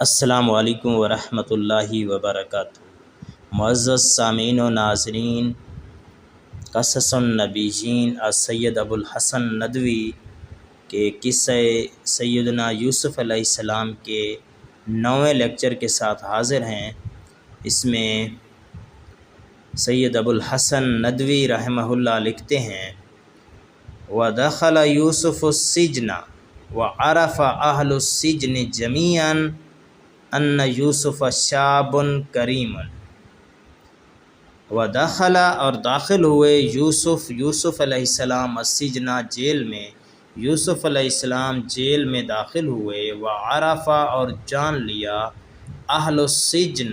السلام علیکم ورحمۃ اللہ وبرکاتہ۔ معزز سامعین و ناظرین، قصص النبیین سید ابو الحسن ندوی کے قصہ سیدنا یوسف علیہ السلام کے 9ویں لیکچر کے ساتھ حاضر ہیں۔ اس میں سید ابو الحسن ندوی رحمہ اللہ لکھتے ہیں: وَدَخَلَ يُوسُفُ السِّجْنَ وَعَرَفَ أَهْلُ السِّجْنِ جَمِيعًا أَنَّ يُوسُفَ شَابٌ كَرِيمٌ۔ ودخل اور داخل ہوئے یوسف علیہ السلام السجن جیل میں، یوسف علیہ السلام جیل میں داخل ہوئے، وعرف اور جان لیا، اہل السجن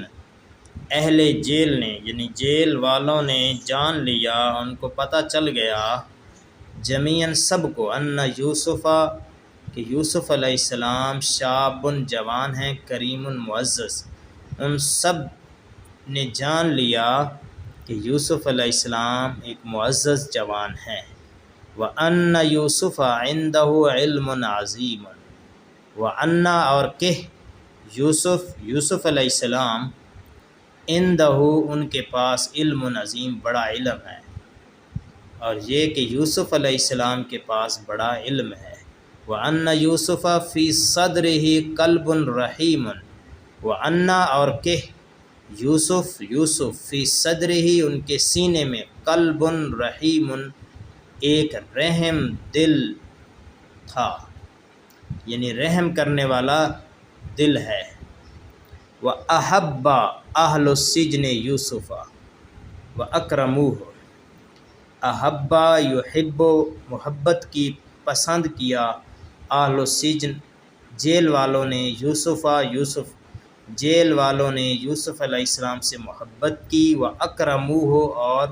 اہل جیل نے یعنی جیل والوں نے جان لیا، ان کو پتہ چل گیا، جمیعاً سب کو، ان یوسف کہ یوسف علیہ السلام شاب جوان ہیں، کریم معزز، ان سب نے جان لیا کہ یوسف علیہ السلام ایک معزز جوان ہیں۔ وَأَنَّ يُوسُفَ عِنْدَهُ عِلْمٌ عَظِيمٌ، وَأَنَّ اور کہ یوسف علیہ السلام عِنْدَهُ ان کے پاس علم عظیم بڑا علم ہے، اور یہ کہ یوسف علیہ السلام کے پاس بڑا علم ہے۔ وَأَنَّ يُوسُفَ فِي صَدْرِهِ قَلْبٌ رَحِيمٌ، وَأَنَّ اور کہ یوسف فی صدرہ ان کے سینے میں، قلب رحیم ایک رحم دل تھا، یعنی رحم کرنے والا دل ہے۔ وَأَحَبَّ أَهْلُ السِّجْنِ يُوسُفَ وَأَكْرَمُوهُ، احب یحب محبت کی، پسند کیا، اہل السجن جیل والوں نے، جیل والوں نے یوسف علیہ السلام سے محبت کی، وَأَكْرَمُوهُ اور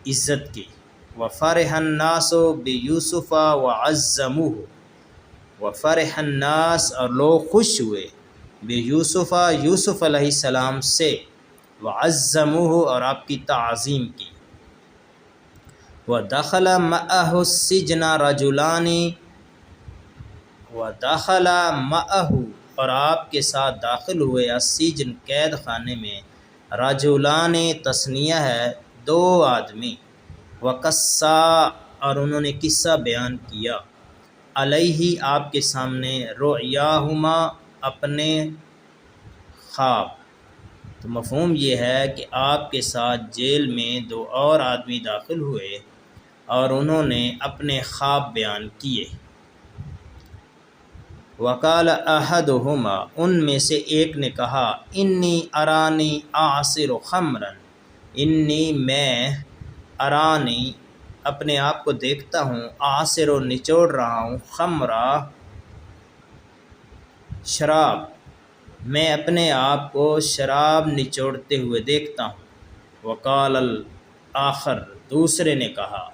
عزت کی۔ وَفَرِحَ النَّاسُ بِيُوسُفَ وَعَزَّمُوهُ، وَفَرِحَ النَّاسُ اور لوگ خوش ہوئے، یوسف علیہ السلام سے، وَعَزَّمُوهُ اور آپ کی تعظیم کی۔ وَدَخَلَ مَعَهُ السِّجْنَ رَجُلَانِ، وَدَخَلَ مَعَهُ اور آپ کے ساتھ داخل ہوئے، السجن قید خانے میں، رجلان تثنیہ ہے، دو آدمی، وقصا اور انہوں نے قصہ بیان کیا، علیہ آپ کے سامنے، رؤیاہما اپنے خواب۔ تو مفہوم یہ ہے کہ آپ کے ساتھ جیل میں دو اور آدمی داخل ہوئے اور انہوں نے اپنے خواب بیان کیے۔ وقال احدہما ان میں سے ایک نے کہا، انی ارانی اعصر خمرا، انی میں، ارانی اپنے آپ کو دیکھتا ہوں، اعصر نچوڑ رہا ہوں، خمرا شراب، میں اپنے آپ کو شراب نچوڑتے ہوئے دیکھتا ہوں۔ وقال الآخر دوسرے نے کہا،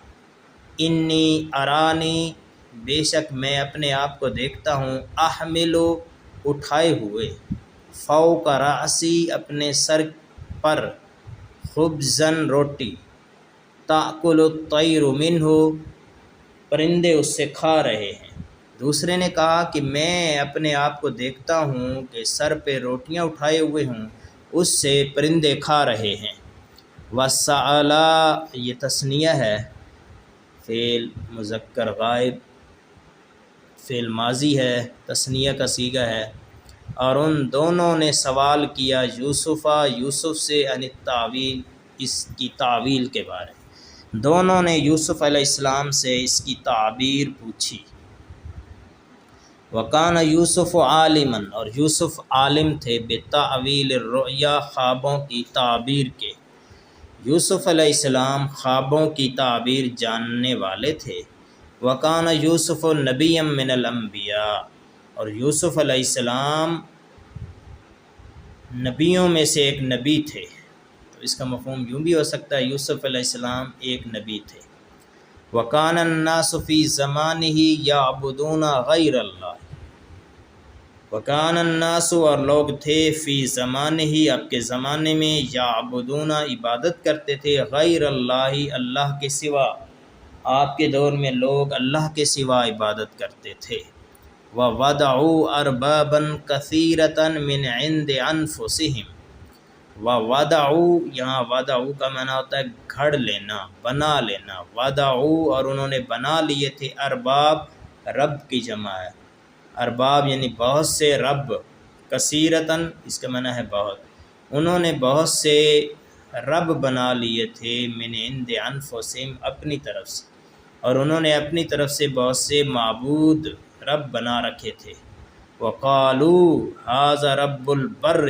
انی ارانی بے شک میں اپنے آپ کو دیکھتا ہوں، احمل اٹھائے ہوئے، فوق رأسی اپنے سر پر، خبزاً روٹی، تأکل الطیر منہ پرندے اس سے کھا رہے ہیں۔ دوسرے نے کہا کہ میں اپنے آپ کو دیکھتا ہوں کہ سر پہ روٹیاں اٹھائے ہوئے ہوں، اس سے پرندے کھا رہے ہیں۔ وَسَأَلَ یہ تثنیہ ہے، فعل مذکر غائب، فعل ماضی ہے، تثنیہ کا صیغہ ہے، اور ان دونوں نے سوال کیا یوسف سے عن التاویل اس کی تعویل کے بارے میں، دونوں نے یوسف علیہ السلام سے اس کی تعبیر پوچھی۔ وَكَانَ یوسف عالما اور یوسف عالم تھے، بِتَأْوِیلِ الرُّؤْیَا خوابوں کی تعبیر کے، یوسف علیہ السلام خوابوں کی تعبیر جاننے والے تھے۔ وَكَانَ یوسف نبیا من الانبیاء اور یوسف علیہ السلام نبیوں میں سے ایک نبی تھے۔ تو اس کا مفہوم یوں بھی ہو سکتا ہے، یوسف علیہ السلام ایک نبی تھے۔ وَكَانَ النَّاسُ فِي زَمَانِهِ يَعْبُدُونَ غَيْرَ اللَّهِ، وَكَانَ النَّاسُ اور لوگ تھے، فی زمانہ آپ کے زمانے میں، یعبدون عبادت کرتے تھے، غیر اللہ اللہ کے سوا، آپ کے دور میں لوگ اللہ کے سوا عبادت کرتے تھے۔ وَوَضَعُوا أَرْبَابًا كَثِيرَةً مِنْ عِنْدِ أَنفُسِهِمْ وَوَضَعُوا، یہاں وَضَعُوا کا معنی ہوتا ہے گھڑ لینا، بنا لینا. وَضَعُوا، اور انہوں نے بنا لیے تھے، ارباب رب کی جمع ہے، ارباب یعنی بہت سے رب. کثیرتاً اس کا معنی ہے بہت. انہوں نے بہت سے رب بنا لیے تھے، من عند انفسہم، اپنی طرف سے، اور انہوں نے اپنی طرف سے بہت سے معبود رب بنا رکھے تھے. وَقَالُوا هَذَا رَبُّ الْبَرِّ،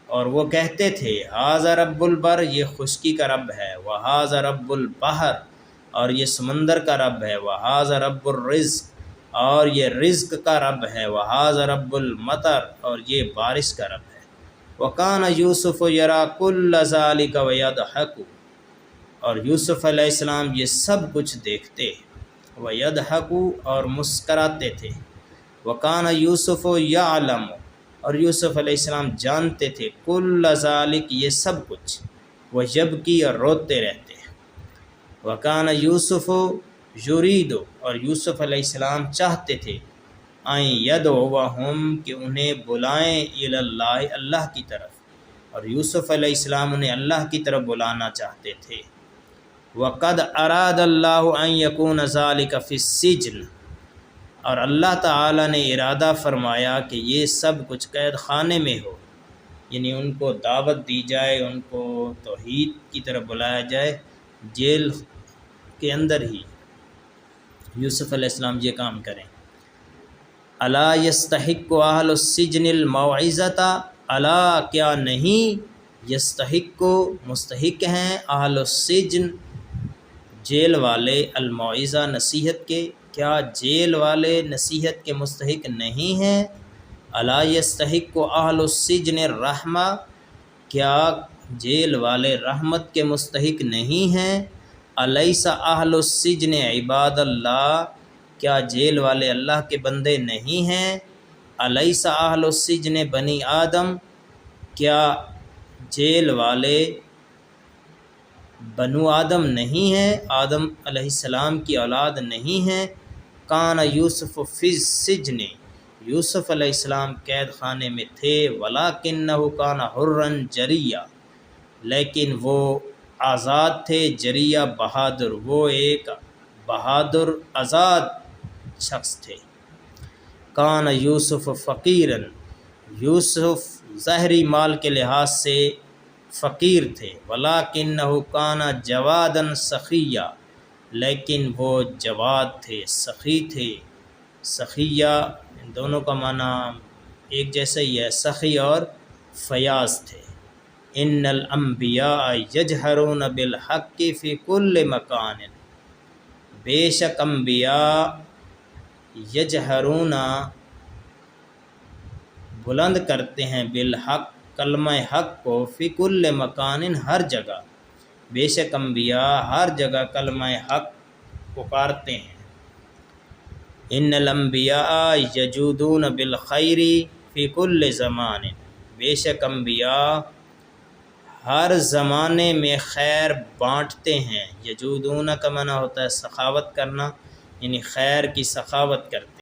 اور وہ کہتے تھے هَذَا رَبُّ الْبَرِّ، یہ خشکی کا رب ہے. وَهَذَا رَبُّ الْبَحْرِ، اور یہ سمندر کا رب ہے. وَهَذَا رَبُّ الرِّزْقِ، اور یہ رزق کا رب ہے. وَهَذَا رَبُّ الْمَطَرِ، اور یہ بارش کا رب ہے. وَكَانَ يُوسُفُ يَرَىٰ كُلَّ ذَلِكَ وَيَضْحَكُ، اور یوسف علیہ السلام یہ سب کچھ دیکھتے، وَيَضْحَكُ، اور مسکراتے تھے. وَكَانَ يُوسُفُ يَعْلَمُ، اور یوسف علیہ السلام جانتے تھے، كُلَّ ذَلِكَ، یہ سب کچھ. وَيَبْكِي، اور روتے رہتے. وَكَانَ يُوسُفُ يُرِيدُ، اور یوسف علیہ السلام چاہتے تھے، أَن يَدْعُوَهُمْ، کہ انہیں بلائیں، إِلَى اللَّهِ، اللہ کی طرف. اور یوسف علیہ السلام انہیں اللہ کی طرف بلانا چاہتے تھے. وَقَدْ أَرَادَ اللَّهُ أَن يَكُونَ ذَلِكَ فِي السِّجْنِ، اور اللہ تعالیٰ نے ارادہ فرمایا کہ یہ سب کچھ قید خانے میں ہو، یعنی ان کو دعوت دی جائے، ان کو توحید کی طرف بلایا جائے، جیل کے اندر ہی یوسف علیہ السلام یہ کام کریں. الا یستحق اہل السجن الموعظۃ، الا کیا نہیں، یستحق مستحق ہیں، اہل السجن جیل والے، الموعظہ نصیحت کے، کیا جیل والے نصیحت کے مستحق نہیں ہیں؟ الا یستحق اہل السجن الرحمہ، کیا جیل والے رحمت کے مستحق نہیں ہیں؟ الیس اہل السجن عباد اللہ، کیا جیل والے اللہ کے بندے نہیں ہیں؟ الیس اہل السجن بنی آدم، کیا جیل والے بنو آدم نہیں ہیں، آدم علیہ السلام کی اولاد نہیں ہیں؟ کان یوسف فی السجن، یوسف علیہ السلام قید خانے میں تھے. ولکنہ کان حرا جریہ، لیکن وہ آزاد تھے، جریہ بہادر، وہ ایک بہادر آزاد شخص تھے. کان یوسف فقیرا، یوسف ظاہری مال کے لحاظ سے فقیر تھے. ولکنہ کان جوادا سخیہ، لیکن وہ جواد تھے، سخی تھے. سخیہ دونوں کا معنی ایک جیسا ہی ہے، سخی اور فیاض تھے. ان الانبیاء یجہرون بالحق فی کل مکان، بے شک انبیاء یجہرون بلند کرتے ہیں، بالحق کلمہ حق کو، فی کل مکان ہر جگہ، بے شک انبیاء ہر جگہ کلمہ حق پکارتے ہیں. ان الانبیاء یجودون بالخیر فی کل زمان، بے شک انبیاء ہر زمانے میں خیر بانٹتے ہیں. یجودون کا معنی ہوتا ہے سخاوت کرنا، یعنی خیر کی سخاوت کرتے